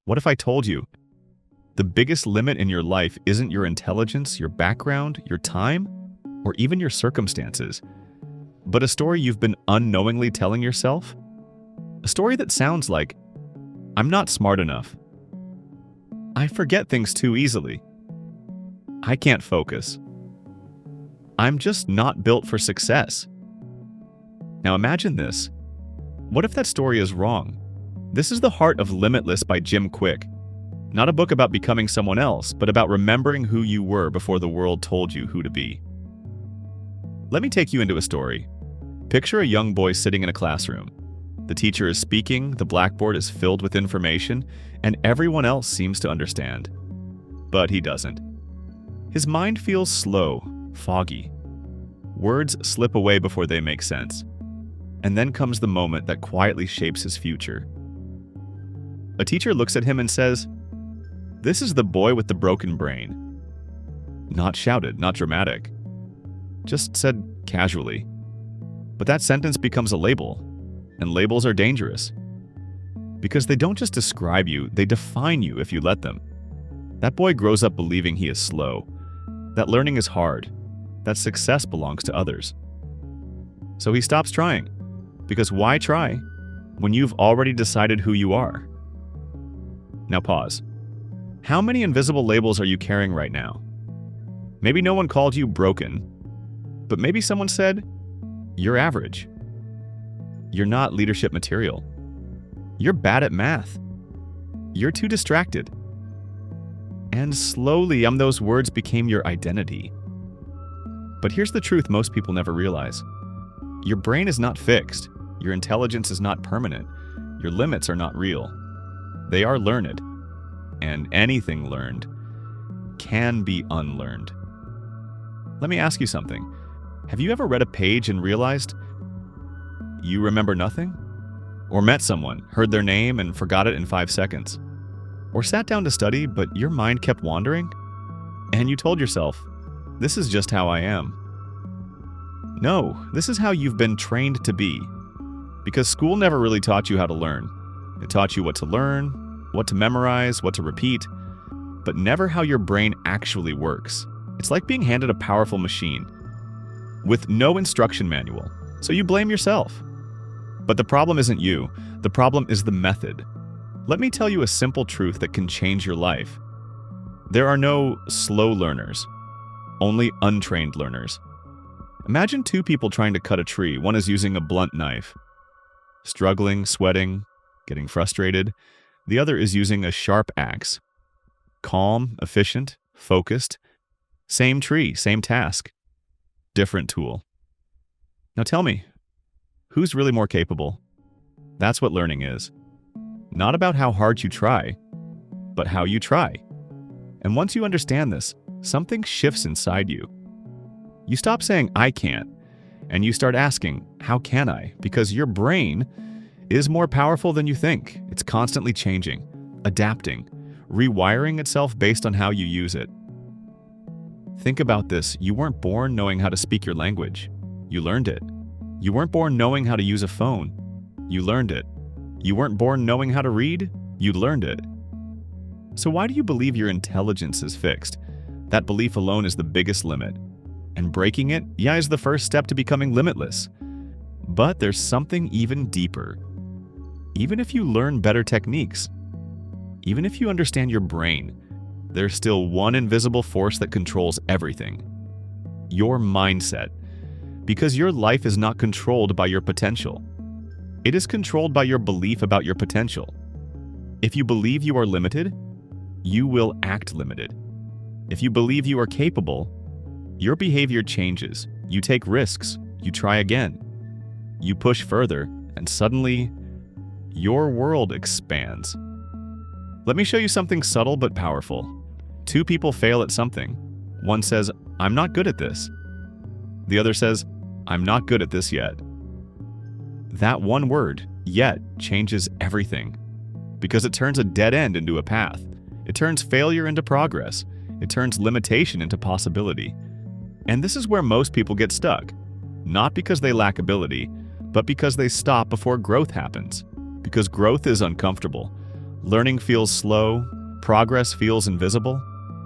What if I told you the biggest limit in your life isn't your intelligence, your background, your time, or even your circumstances, but a story you've been unknowingly telling yourself? A story that sounds like, I'm not smart enough. I forget things too easily. I can't focus. I'm just not built for success. Now imagine this. What if that story is wrong? This is the heart of Limitless by Jim Kwik. Not a book about becoming someone else, but about remembering who you were before the world told you who to be. Let me take you into a story. Picture a young boy sitting in a classroom. The teacher is speaking, the blackboard is filled with information, and everyone else seems to understand. But he doesn't. His mind feels slow, foggy. Words slip away before they make sense. And then comes the moment that quietly shapes his future. A teacher looks at him and says, "This is the boy with the broken brain." Not shouted, not dramatic. Just said casually. But that sentence becomes a label, and labels are dangerous. Because they don't just describe you, they define you if you let them. That boy grows up believing he is slow, that learning is hard, that success belongs to others. So he stops trying. Because why try when you've already decided who you are? Now pause. How many invisible labels are you carrying right now? Maybe no one called you broken, but maybe someone said, you're average. You're not leadership material. You're bad at math. You're too distracted. And slowly, those words became your identity. But here's the truth most people never realize. Your brain is not fixed. Your intelligence is not permanent. Your limits are not real. They are learned. And anything learned can be unlearned. Let me ask you something. Have you ever read a page and realized you remember nothing? Or met someone, heard their name, and forgot it in 5 seconds? Or sat down to study, but your mind kept wandering? And you told yourself, this is just how I am. No, this is how you've been trained to be. Because school never really taught you how to learn. It taught you what to learn, what to memorize, what to repeat, but never how your brain actually works. It's like being handed a powerful machine with no instruction manual, so you blame yourself. But the problem isn't you, the problem is the method. Let me tell you a simple truth that can change your life. There are no slow learners, only untrained learners. Imagine 2 people trying to cut a tree. One is using a blunt knife, struggling, sweating, getting frustrated. The other is using a sharp axe. Calm, efficient, focused. Same tree, same task. Different tool. Now tell me, who's really more capable? That's what learning is. Not about how hard you try, but how you try. And once you understand this, something shifts inside you. You stop saying, I can't, and you start asking, how can I? Because your brain is more powerful than you think. It's constantly changing, adapting, rewiring itself based on how you use it. Think about this. You weren't born knowing how to speak your language. You learned it. You weren't born knowing how to use a phone. You learned it. You weren't born knowing how to read. You learned it. So why do you believe your intelligence is fixed? That belief alone is the biggest limit. And breaking it, is the first step to becoming limitless. But there's something even deeper. Even if you learn better techniques, even if you understand your brain, there's still one invisible force that controls everything. Your mindset. Because your life is not controlled by your potential. It is controlled by your belief about your potential. If you believe you are limited, you will act limited. If you believe you are capable, your behavior changes. You take risks. You try again. You push further, and suddenly, your world expands. Let me show you something subtle but powerful. 2 people fail at something. One says, I'm not good at this. The other says, I'm not good at this yet. That one word, yet, changes everything. Because it turns a dead end into a path. It turns failure into progress. It turns limitation into possibility. And this is where most people get stuck. Not because they lack ability, but because they stop before growth happens. Because growth is uncomfortable. Learning feels slow, progress feels invisible,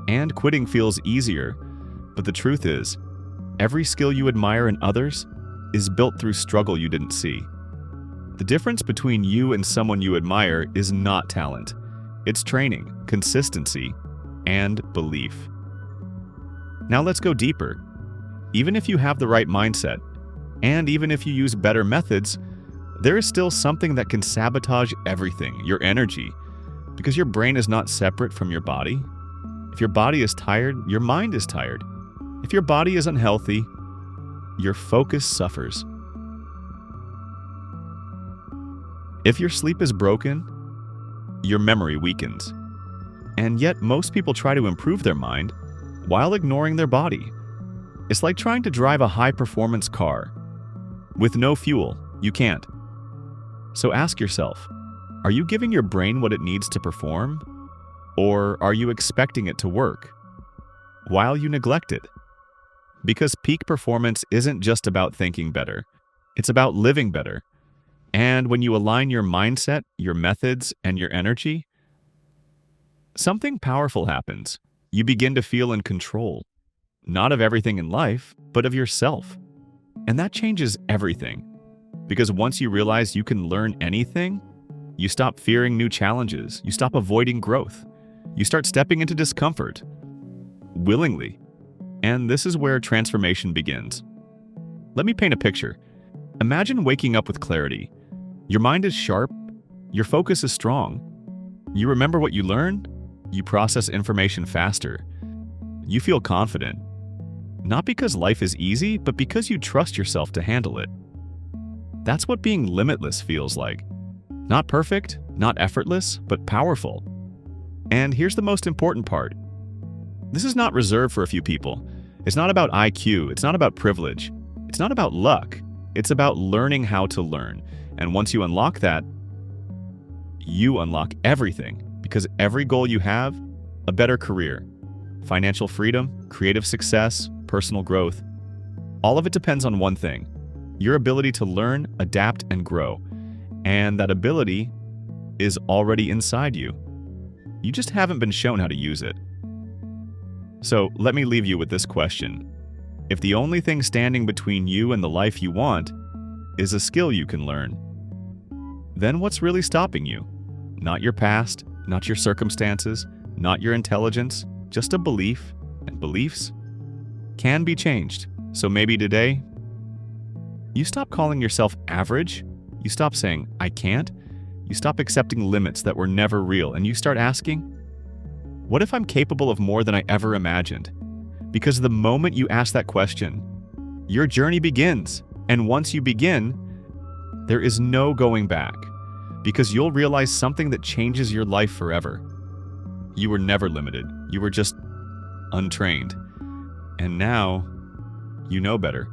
and quitting feels easier. But the truth is, every skill you admire in others is built through struggle you didn't see. The difference between you and someone you admire is not talent. It's training, consistency, and belief. Now let's go deeper. Even if you have the right mindset, and even if you use better methods, there is still something that can sabotage everything, your energy, because your brain is not separate from your body. If your body is tired, your mind is tired. If your body is unhealthy, your focus suffers. If your sleep is broken, your memory weakens. And yet most people try to improve their mind while ignoring their body. It's like trying to drive a high-performance car. With no fuel, you can't. So ask yourself, are you giving your brain what it needs to perform? Or are you expecting it to work while you neglect it? Because peak performance isn't just about thinking better. It's about living better. And when you align your mindset, your methods, and your energy, something powerful happens. You begin to feel in control, not of everything in life, but of yourself. And that changes everything. Because once you realize you can learn anything, you stop fearing new challenges, you stop avoiding growth, you start stepping into discomfort willingly. And this is where transformation begins. Let me paint a picture. Imagine waking up with clarity. Your mind is sharp, your focus is strong. You remember what you learned, you process information faster. You feel confident. Not because life is easy, but because you trust yourself to handle it. That's what being limitless feels like. Not perfect, not effortless, but powerful. And here's the most important part. This is not reserved for a few people. It's not about IQ, it's not about privilege. It's not about luck. It's about learning how to learn. And once you unlock that, you unlock everything. Because every goal you have, a better career, financial freedom, creative success, personal growth, all of it depends on one thing: your ability to learn, adapt, and grow. And that ability is already inside you. You just haven't been shown how to use it. So let me leave you with this question. If the only thing standing between you and the life you want is a skill you can learn, then what's really stopping you? Not your past, not your circumstances, not your intelligence, just a belief, and beliefs can be changed. So maybe today, you stop calling yourself average, you stop saying, I can't, you stop accepting limits that were never real, and you start asking, what if I'm capable of more than I ever imagined? Because the moment you ask that question, your journey begins. And once you begin, there is no going back. Because you'll realize something that changes your life forever. You were never limited. You were just untrained. And now, you know better.